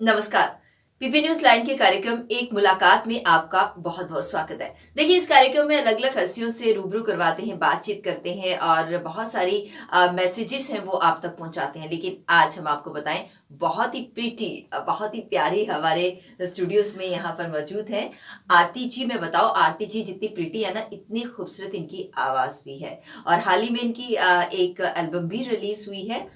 नमस्कार। PP news line के कार्यक्रम एक मुलाकात में आपका बहुत बहुत स्वागत है। देखिए, इस कार्यक्रम में अलग अलग हस्तियों से रूबरू करवाते हैं, बातचीत करते हैं और बहुत सारी मैसेजेस हैं वो आप तक पहुंचाते हैं। लेकिन आज हम आपको बताएं, बहुत ही प्रीटी, बहुत ही प्यारी हमारे स्टूडियोज में यहाँ पर मौजूद हैं आरती जी। मैं बताओ, आरती जी जितनी प्रीटी है ना, इतनी खूबसूरत इनकी आवाज भी है। और हाल ही में इनकी एक एल्बम भी रिलीज हुई है,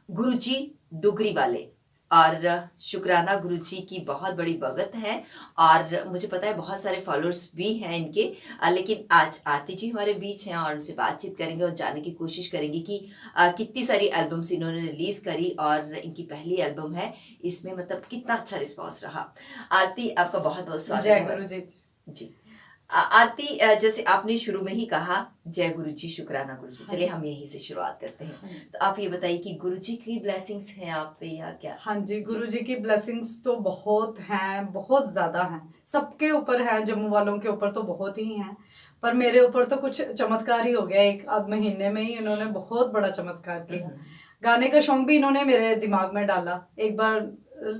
गुरुजी डुगरी वाले। और शुक्राना गुरुजी की बहुत बड़ी भगत है और मुझे पता है बहुत सारे फॉलोअर्स भी हैं इनके। लेकिन आज आरती जी हमारे बीच हैं और उनसे बातचीत करेंगे और जानने की कोशिश करेंगे कि कितनी सारी एल्बम्स इन्होंने रिलीज करी और इनकी पहली एल्बम है, इसमें मतलब कितना अच्छा रिस्पॉन्स रहा। आरती, आपका बहुत बहुत स्वागत है। जय गुरु जी। जी। आरती, जैसे आपने शुरू में ही कहा जय गुरु जी, शुक्राना गुरु जी, चलिए हम यहीं से शुरुआत करते हैं। तो आप ये बताइए कि गुरु जी की ब्लेसिंग्स हैं आप पे या क्या? हाँ जी, गुरु जी की ब्लेसिंग्स तो बहुत हैं, बहुत ज्यादा हैं। सबके ऊपर है, जम्मू वालों के ऊपर तो बहुत ही हैं, पर मेरे ऊपर तो कुछ चमत्कार ही हो गया। एक आध महीने में ही इन्होंने बहुत बड़ा चमत्कार किया। गाने का शौक भी इन्होंने मेरे दिमाग में डाला। एक बार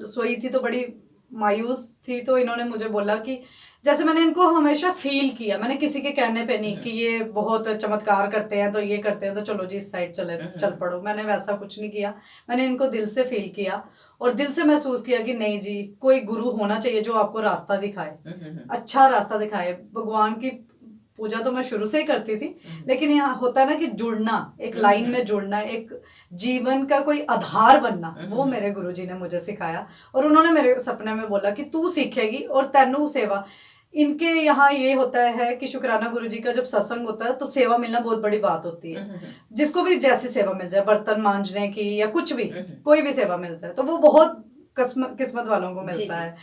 सोई थी तो बड़ी मायूस थी, तो इन्होंने मुझे बोला कि जैसे मैंने इनको हमेशा फील किया, मैंने किसी के कहने पे नहीं कि ये बहुत चमत्कार करते हैं तो ये करते हैं तो चलो जी इस साइड चल पड़ो, मैंने वैसा कुछ नहीं किया। मैंने इनको दिल से फील किया और दिल से महसूस किया कि नहीं जी, कोई गुरु होना चाहिए जो आपको रास्ता दिखाए, अच्छा रास्ता दिखाए। भगवान की पूजा तो मैं शुरू से ही करती थी, लेकिन यहाँ होता है ना कि जुड़ना, एक लाइन में जुड़ना, एक जीवन का कोई आधार बनना, वो मेरे गुरुजी ने मुझे सिखाया। और उन्होंने मेरे सपने में बोला कि तू सीखेगी और तेनू सेवा। इनके यहाँ ये होता है कि शुक्राना गुरुजी का जब सत्संग होता है तो सेवा मिलना बहुत बड़ी बात होती है। जिसको भी जैसी सेवा मिल जाए, बर्तन मांजने की या कुछ भी, कोई भी सेवा मिल जाए तो वो बहुत किस्मत वालों को मिलता है।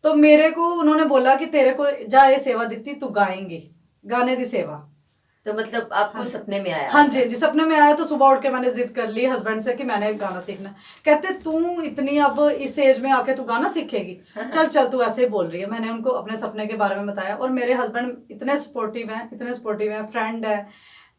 तो मेरे को उन्होंने बोला कि तेरे को जा ये सेवा दी, तू गाएंगी, गाने दी सेवा। तो मतलब आपको हाँ, सपने में आया? हाँ जी, सपने में आया। तो सुबह उठ के मैंने जिद कर ली हस्बैंड से कि मैंने गाना सीखना। कहते तू इतनी अब इस एज में आके तू गाना सीखेगी, चल चल तू ऐसे ही बोल रही है। मैंने उनको अपने सपने के बारे में बताया और मेरे हस्बैंड इतने सपोर्टिव हैं, फ्रेंड है,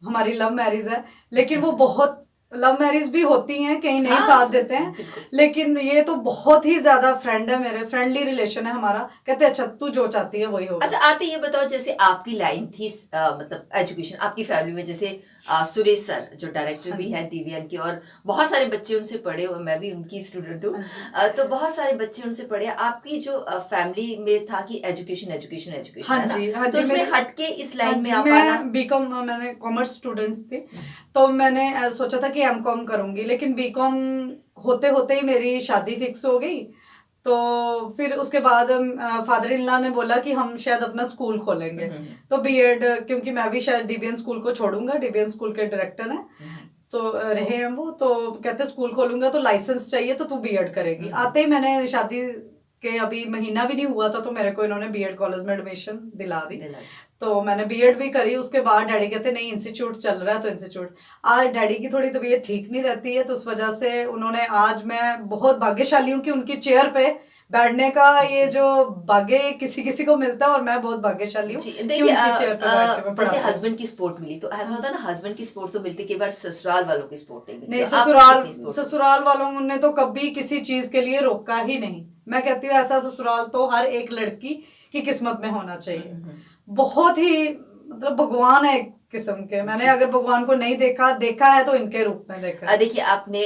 हमारी लव मैरिज है। लेकिन वो बहुत, लव मैरिज भी होती हैं, कहीं नहीं साथ देते हैं, लेकिन ये तो बहुत ही ज्यादा फ्रेंड है, मेरे फ्रेंडली रिलेशन है हमारा। कहते अच्छा तू जो चाहती है वही होगा। अच्छा आते, ये बताओ, जैसे आपकी लाइन थी मतलब एजुकेशन, आपकी फैमिली में जैसे सुरेश सर जो डायरेक्टर भी हैं टीवीएन के, और बहुत सारे बच्चे उनसे पढ़े हुए, मैं भी उनकी स्टूडेंट हूँ। तो बहुत सारे बच्चे उनसे पढ़े। आपकी जो फैमिली में था कि एजुकेशन एजुकेशन एजुकेशन, हाँ जी, हाँ तो जी, उसमें हटके इस लाइन में आप आना? मैं बीकॉम, मैंने कॉमर्स स्टूडेंट्स थी, तो मैंने सोचा था कि एमकॉम करूंगी, लेकिन बीकॉम होते होते ही मेरी शादी फिक्स हो गई। तो फिर उसके बाद फादर इन लॉ ने बोला कि हम शायद अपना स्कूल खोलेंगे। तो बीएड, क्योंकि मैं भी शायद डीबीएन स्कूल को छोड़ूंगा, डीबीएन स्कूल के डायरेक्टर हैं तो रहे हैं वो, तो कहते स्कूल खोलूंगा तो लाइसेंस चाहिए तो तू बीएड करेगी। आते ही मैंने शादी के अभी महीना भी नहीं हुआ था तो मेरे को इन्होंने बीएड कॉलेज में एडमिशन दिला दी। तो मैंने बीएड भी करी। उसके बाद डैडी कहते नहीं इंस्टीट्यूट चल रहा है तो इंस्टीट्यूट। आज डैडी की थोड़ी तबीयत ठीक नहीं रहती है, तो उस वजह से उन्होंने, आज मैं बहुत भाग्यशाली हूँ कि उनकी चेयर पे बैठने का ये जो भाग्य किसी किसी को मिलता है, और मैं बहुत भाग्यशाली हूँ। देखिए, जैसे हस्बैंड की सपोर्ट मिली तो ऐसा होता है ना, हस्बैंड की सपोर्ट तो मिलती, कई बार ससुराल वालों की सपोर्ट नहीं मिलती। नहीं, ससुराल वालों ने तो कभी किसी चीज के लिए रोका ही नहीं। मैं कहती हूँ ऐसा ससुराल तो हर एक लड़की की किस्मत में होना चाहिए। बहुत ही मतलब भगवान है किस्म के। मैंने अगर भगवान को नहीं देखा है तो इनके रूप में देखा है। देखिए, आपने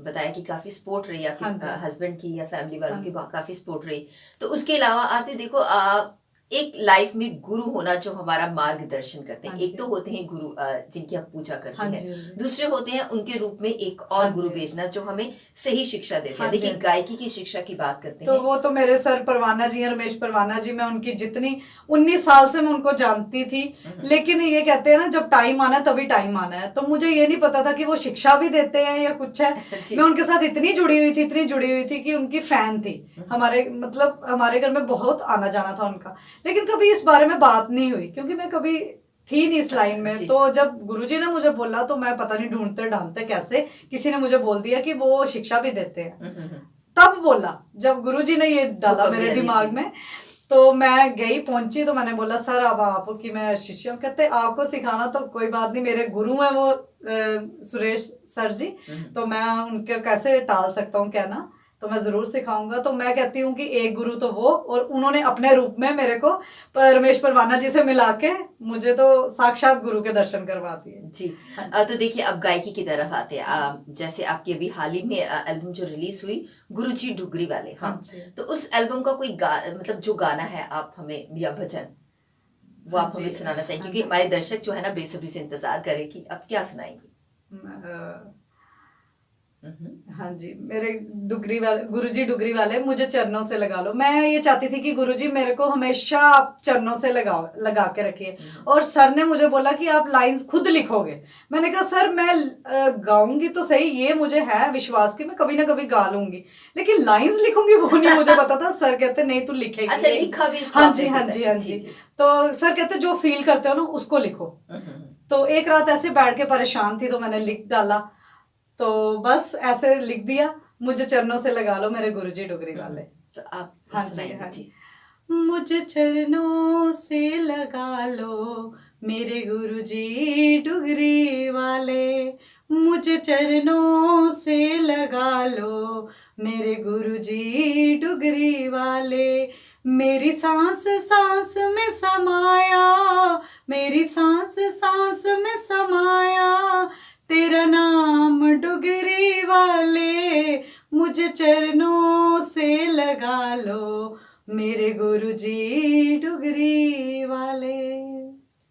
बताया कि काफी सपोर्ट रही आपके हस्बैंड की या फैमिली वालों की, काफी सपोर्ट रही। तो उसके अलावा आरती देखो, एक लाइफ में गुरु होना जो हमारा मार्गदर्शन करते हैं। एक तो होते हैं गुरु जिनकी आप पूजा करते हैं, दूसरे होते हैं उनके रूप में एक और गुरु भेजना जो हमें सही शिक्षा देते हैं। देखिए, गायकी की शिक्षा की बात करते हैं तो वो तो मेरे सर परवाना जी हैं, रमेश परवाना जी। मैं उनकी जितनी 19 साल से मैं उनको जानती थी, लेकिन ये कहते हैं ना जब टाइम आना है तभी टाइम आना है। तो मुझे ये नहीं पता था कि वो शिक्षा भी देते हैं या कुछ है। मैं उनके साथ इतनी जुड़ी हुई थी कि उनकी फैन थी। हमारे मतलब हमारे घर में बहुत आना जाना था उनका, लेकिन कभी इस बारे में बात नहीं हुई क्योंकि मैं कभी थी नहीं इस लाइन में। तो जब गुरुजी ने मुझे बोला तो मैं पता नहीं ढूंढते ढांढते कैसे किसी ने मुझे बोल दिया कि वो शिक्षा भी देते हैं। तब बोला जब गुरुजी ने ये डाला मेरे दिमाग में, तो मैं गई, पहुंची, तो मैंने बोला सर अब आपकी मैं शिष्य हूँ। कहते आपको सिखाना तो कोई बात नहीं, मेरे गुरु हैं वो सुरेश सर जी, तो मैं उनके कैसे टाल सकता हूँ कहना। तो मैं जरूर सिखाऊंगा। तो मैं कहती हूँ कि एक गुरु तो वो, और उन्होंने अपने रूप में मेरे को रमेश परवाना जी से मिला के मुझे तो साक्षात गुरु के दर्शन करवा दिए। जी। तो देखिए अब गायकी की तरफ आते हैं। जैसे आपकी अभी हाल ही में एल्बम जो रिलीज हुई गुरुजी डुगरी वाले, हाँ, जी। तो उस एल्बम का कोई मतलब जो गाना है आप हमें, या भजन, वो हाँ आप हमें जी, सुनाना चाहिए, हाँ क्योंकि जी। हमारे दर्शक जो है ना बेसब्री से इंतजार करे कि अब क्या सुनाएंगे। हाँ जी, मेरे डुगरी वाले गुरुजी डुगरी वाले, मुझे चरणों से लगा लो। मैं ये चाहती थी कि गुरुजी मेरे को हमेशा आप चरणों से लगा के रखिए। और सर ने मुझे बोला कि आप लाइंस खुद लिखोगे। मैंने कहा सर मैं गाऊंगी तो सही, ये मुझे है विश्वास कि मैं कभी ना कभी गा लूंगी, लेकिन लाइंस लिखूंगी वो नहीं मुझे पता था। सर कहते नहीं तू लिखेगी। अच्छा, लिखा भी इसको हाँ जी, आपने हाँ खुद जी, है? हाँ जी, जी। जी। तो सर कहते जो फील करते हो ना उसको लिखो। तो एक रात ऐसे बैठ के परेशान थी तो मैंने लिख डाला। तो बस ऐसे लिख दिया, मुझे चरणों से लगा लो मेरे गुरुजी डुगरी वाले। तो आप हाँ जी, सुनाएंगे हाँ जी। जी। मुझे चरणों से लगा लो मेरे गुरुजी डुगरी वाले, मुझे चरणों से लगा लो मेरे गुरुजी डुगरी वाले। मेरी सांस सांस में समाया, मेरी सांस सांस में समाया तेरा नाम डुगरी वाले, मुझे चरणों से लगा लो मेरे गुरुजी डुगरी वाले।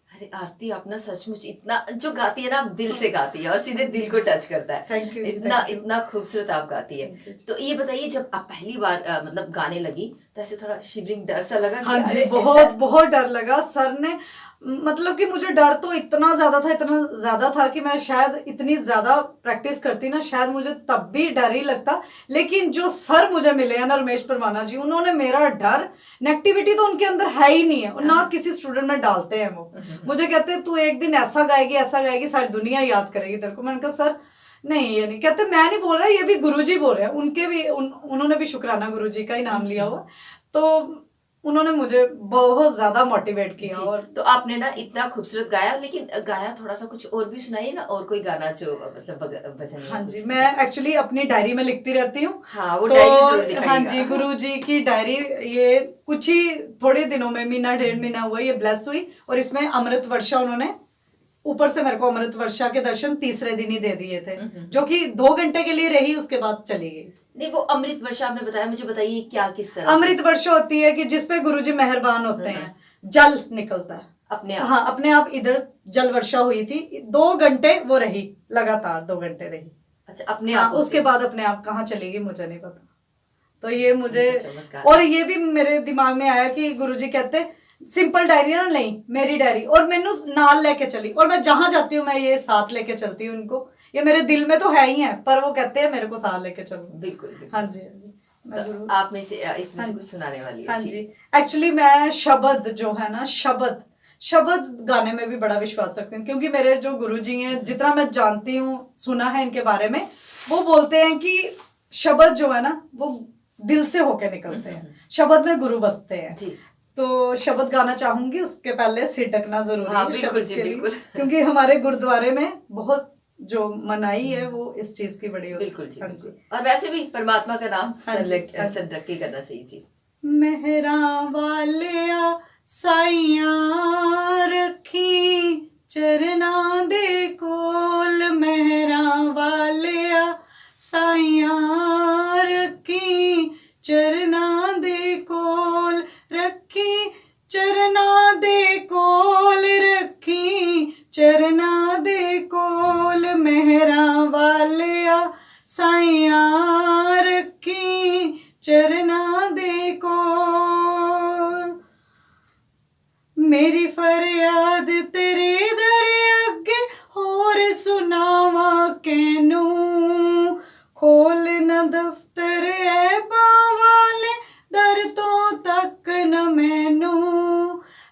अरे आरती, आप ना सचमुच इतना जो गाती है ना दिल से गाती है और सीधे दिल को टच करता है। थैंक यू जी, इतना थैंक यू। इतना खूबसूरत आप गाती है। Thank you जी। तो ये बताइए, जब आप पहली बार मतलब गाने लगी तो ऐसे थोड़ा शिवरिंग डर सा लगा कि हाँ जी, अरे बहुत बहुत डर लगा। सर ने मतलब कि मुझे डर तो इतना ज्यादा था कि मैं शायद इतनी ज्यादा प्रैक्टिस करती ना शायद मुझे तब भी डर ही लगता। लेकिन जो सर मुझे मिले हैं ना रमेश परवाना जी, उन्होंने मेरा डर, नेगेटिविटी तो उनके अंदर है ही नहीं है और ना किसी स्टूडेंट में डालते हैं वो। मुझे कहते हैं तू एक दिन ऐसा गाएगी सारी दुनिया याद करेगी तेरे को। मैंने कहा सर नहीं ये नहीं। कहते मैं नहीं बोल रहा, ये भी गुरुजी बोल रहे हैं। उनके भी उन्होंने भी शुक्राना गुरुजी का ही नाम लिया हुआ। तो उन्होंने मुझे बहुत ज्यादा मोटिवेट किया। जी। और तो आपने ना इतना खूबसूरत गाया, लेकिन गाया थोड़ा सा कुछ और भी सुनाइए ना, और कोई गाना जो मतलब भजन या हाँ कुछ। जी, मैं एक्चुअली अपनी डायरी में लिखती रहती हूँ। हाँ, वो तो डायरी जरूर हाँ दिखाइएगा। जी, गुरुजी की डायरी ये कुछ ही थोड़े दिनों में, महीना डेढ़ महीना हुआ ये ब्लेस हुई। और इसमें अमृत वर्षा उन्होंने ऊपर से मेरे को अमृत वर्षा के दर्शन तीसरे दिन ही दे दिए थे, जो कि 2 घंटे के लिए रही, उसके बाद चली गई। नहीं, वो अमृत वर्षा आपने बताया, मुझे बताइए क्या किस तरह से? अमृत वर्षा होती है कि जिसपे गुरुजी मेहरबान होते हैं, जल निकलता है अपने आप। हाँ अपने आप। इधर जल वर्षा हुई थी, 2 घंटे वो रही, लगातार 2 घंटे रही। अच्छा, अपने हाँ, आप होते उसके हैं। बाद अपने आप कहाँ चलेगी मुझे नहीं पता। तो ये मुझे, ये तो चमत्कार और है। ये भी मेरे दिमाग में आया कि गुरुजी कहते सिंपल डायरी ना, नहीं मेरी डायरी, और मैंने नाल लेके चली। और मैं जहां जाती हूँ मैं ये साथ लेके चलती हूँ इनको। ये मेरे दिल में तो है ही है, पर वो कहते हैं मेरे को साथ लेके चलो। बिल्कुल बिल्कुल। हाँ जी, हाँ जी, मैं तो जरूर। आप में से इसमें से हाँ कुछ सुनाने वाली है? हाँ जी, एक्चुअली मैं शब्द जो है ना, शब्द गाने में भी बड़ा विश्वास रखती हूँ। क्योंकि मेरे जो गुरुजी हैं, जितना मैं जानती हूँ, सुना है इनके बारे में, वो बोलते हैं कि शब्द जो है ना वो दिल से होके निकलते हैं, शब्द में गुरु बसते हैं। जी। तो शब्द गाना चाहूंगी, उसके पहले सिर ढकना जरूरी हाँ, है बिल्कुल शब्द जी, के लिए। बिल्कुल। क्योंकि हमारे गुरुद्वारे में बहुत जो मनाही है वो इस चीज की बड़ी होती है। बिल्कुल जी, हाँ बिल्कुल। और वैसे भी परमात्मा का नाम हाँ जी, हाँ जी। सर रख के करना चाहिए जी। मेहरा वालिया साइया रखी चरना दे कोल, मेहरा वालिया साइया रखी चरना दे कोल, रखी चरना दे कोल, रखी चरना दे कोल, मेहरा वालिया साइया रखी चरना दे को। मेरी फरियाद तेरे दर अगे होर सुनावा कैनू, खोल न दफ्तर है बावाले, दर तो तक न मैनू,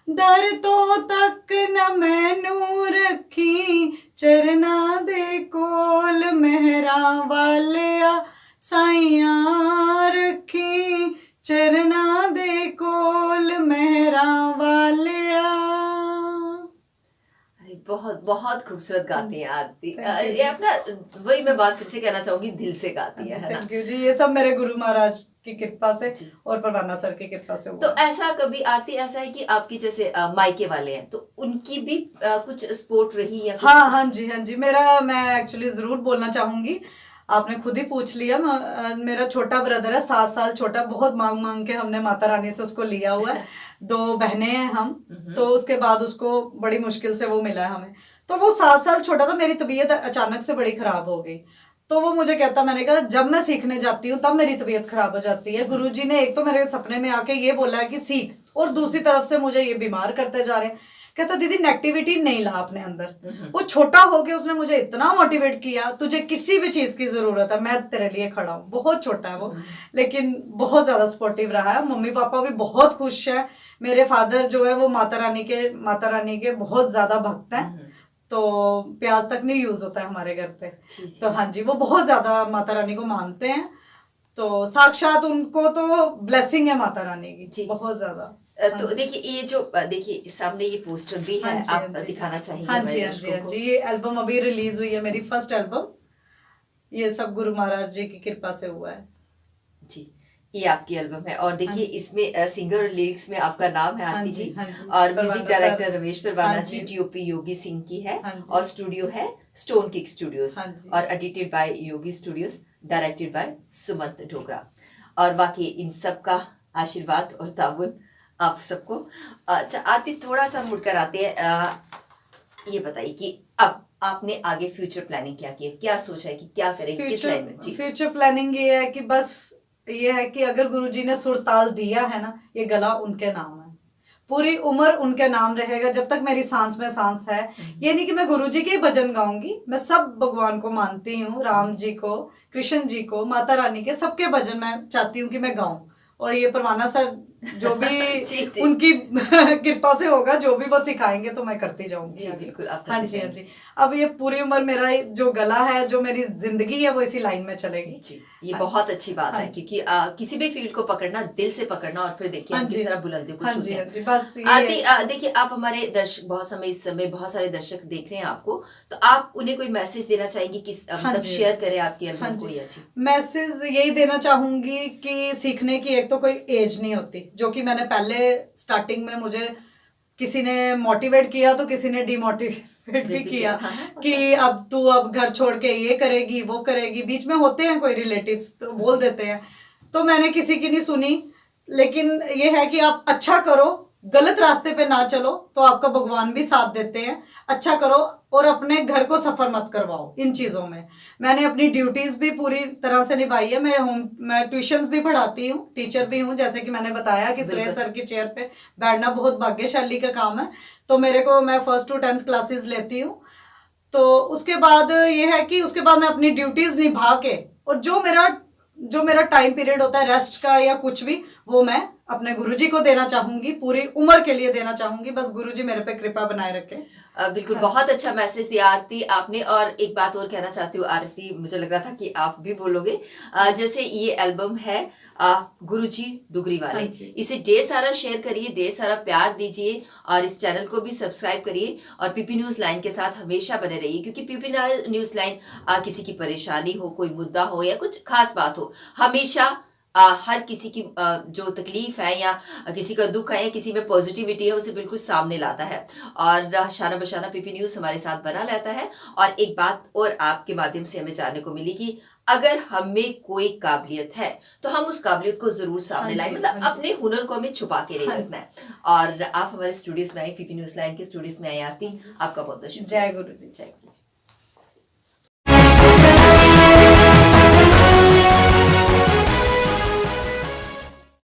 दर तो तक न मैनू, रखी चरना दे कोल, मेहरा वालिया साइया रखी चरना दे कोल, मेहरा वालिया। अरे बहुत बहुत खूबसूरत गाती हैं आरती। Thank you ये जी। अपना वही मैं बात फिर से कहना चाहूंगी, दिल से गाती है ना। थैंक यू जी, ये सब मेरे गुरु महाराज की कृपा से जी। और परवाना सर की कृपा से हुआ तो है। ऐसा कभी आरती ऐसा है कि आपकी जैसे मायके वाले हैं तो उनकी भी कुछ स्पोर्ट रही या कुछ? हाँ हाँ जी, मैं एक्चुअली जरूर बोलना चाहूंगी। आपने खुद ही पूछ लिया। मेरा छोटा ब्रदर है, 7 साल छोटा, बहुत मांग मांग के हमने माता रानी से उसको लिया हुआ है। 2 बहनें हैं हम, तो उसके बाद उसको बड़ी मुश्किल से वो मिला है हमें। तो वो 7 साल छोटा था, मेरी तबीयत अचानक से बड़ी खराब हो गई। तो वो मुझे कहता, मैंने कहा जब मैं सीखने जाती हूँ तब मेरी तबीयत खराब हो जाती है। गुरुजी ने एक तो मेरे सपने में आके ये बोला है कि सीख, और दूसरी तरफ से मुझे ये बीमार करते जा रहे हैं। कहता दीदी नेगेटिविटी नहीं ला अपने अंदर। वो छोटा होके उसने मुझे इतना मोटिवेट किया, तुझे किसी भी चीज की जरूरत है मैं तेरे लिए खड़ा हूँ। बहुत छोटा है वो, लेकिन बहुत ज्यादा सपोर्टिव रहा है। मम्मी पापा भी बहुत खुश है। मेरे फादर जो है वो माता रानी के बहुत ज्यादा भक्त हैं। तो प्याज तक नहीं यूज होता है हमारे घर पे। तो हाँ जी, वो बहुत ज्यादा माता रानी को मानते हैं। तो साक्षात उनको तो ब्लेसिंग है माता रानी की, बहुत ज्यादा। तो देखिए ये जो देखिए सामने ये पोस्टर भी है, आप दिखाना चाहेंगे? हाँ जी ये एल्बम अभी रिलीज हुई है, मेरी फर्स्ट एल्बम। ये सब गुरु महाराज जी की कृपा से हुआ है जी। ये आपकी एल्बम है और देखिए इसमें सिंगर और लिरिक्स में आपका नाम है आरती जी, और म्यूजिक डायरेक्टर रमेश परवाना जी, टीओपी योगी सिंह की है, और स्टूडियो है स्टोन किक स्टूडियोज, और edited by Yogi studios, directed by Sumant Dogra. और बाकी इन सब का आशीर्वाद और ताउन आप सबको। अच्छा आरती, थोड़ा सा मुड़कर आते हैं, ये बताइए कि अब आपने आगे फ्यूचर प्लानिंग क्या की है, क्या सोचा है कि क्या करेंगे, किस लाइन में? फ्यूचर प्लानिंग ये है कि बस ये है कि अगर गुरुजी ने सुर ताल दिया है ना, ये गला उनके नाम है, पूरी उम्र उनके नाम रहेगा जब तक मेरी सांस में सांस है। ये नहीं कि मैं गुरुजी के ही भजन गाऊंगी, मैं सब भगवान को मानती हूँ, राम जी को, कृष्ण जी को, माता रानी के, सबके भजन मैं चाहती हूँ कि मैं गाऊं। और ये परवाना सर जो भी जी। उनकी कृपा से होगा, जो भी वो सिखाएंगे तो मैं करती जाऊंगी। जी बिल्कुल, आप हाँ जी। अब ये पूरी उम्र मेरा जो गला है, जो मेरी जिंदगी है, वो इसी लाइन में चलेगी जी। ये बहुत अच्छी बात है, क्योंकि किसी भी फील्ड को पकड़ना, दिल से पकड़ना, और फिर देखिए हम किस तरह बुलंदियों को छूते हैं। बस देखिए आप हमारे दर्शक इस समय बहुत सारे दर्शक देख रहे हैं आपको, तो आप उन्हें कोई मैसेज देना चाहेंगे कि मतलब शेयर करें आपकी एल्बम को? या जी मैसेज यही देना चाहूंगी कि सीखने की एक तो कोई एज नहीं होती, जो कि मैंने पहले स्टार्टिंग में, मुझे किसी ने मोटिवेट किया तो किसी ने डिमोटिवेट भी किया कि अब घर छोड़ के ये करेगी वो करेगी। बीच में होते हैं कोई रिलेटिव्स, तो बोल देते हैं, तो मैंने किसी की नहीं सुनी। लेकिन ये है कि आप अच्छा करो, गलत रास्ते पे ना चलो, तो आपका भगवान भी साथ देते हैं। अच्छा करो और अपने घर को सफर मत करवाओ इन चीजों में। मैंने अपनी ड्यूटीज भी पूरी तरह से निभाई है। मैं ट्यूशंस भी पढ़ाती हूँ, टीचर भी हूँ, जैसे कि मैंने बताया कि सुरेश सर की चेयर पे बैठना बहुत भाग्यशाली का काम है। तो मैं 1st to 10th क्लासेस लेती हूँ। तो उसके बाद ये है कि उसके बाद मैं अपनी ड्यूटीज निभा के, और जो मेरा टाइम पीरियड होता है रेस्ट का या कुछ भी, वो मैं अपने गुरुजी को देना चाहूंगी, पूरी उम्र के लिए देना चाहूंगी। बस गुरुजी मेरे पे कृपा बनाए रखे। बिल्कुल, बहुत अच्छा मैसेज दिया आरती आपने। और एक बात और कहना चाहती हूँ आरती, मुझे लग रहा था कि आप भी बोलोगे। जैसे ये एल्बम है गुरुजी डुगरी वाले, इसे ढेर सारा शेयर करिए, ढेर सारा प्यार दीजिए, और इस चैनल को भी सब्सक्राइब करिए, और पीपी न्यूज लाइन के साथ हमेशा बने रहिए, क्योंकि पीपी न्यूज लाइन किसी की परेशानी हो, कोई मुद्दा हो या कुछ खास बात हो, हमेशा हर किसी की जो तकलीफ है या किसी का दुख है या किसी में पॉजिटिविटी है, उसे बिल्कुल सामने लाता है। और शाना बशाना पीपी न्यूज हमारे साथ बना रहता है। और एक बात और आपके माध्यम से हमें जानने को मिली कि अगर हमें कोई काबिलियत है तो हम उस काबिलियत को जरूर सामने लाएं, मतलब अपने हुनर को हमें छुपा के नहीं रखना है। और आप हमारे स्टूडियोज में आए, पीपी न्यूज लाइन के स्टूडियोज में आए आरती, आपका बहुत बहुत शुक्रिया। जय गुरु जी। जय गुरु जी।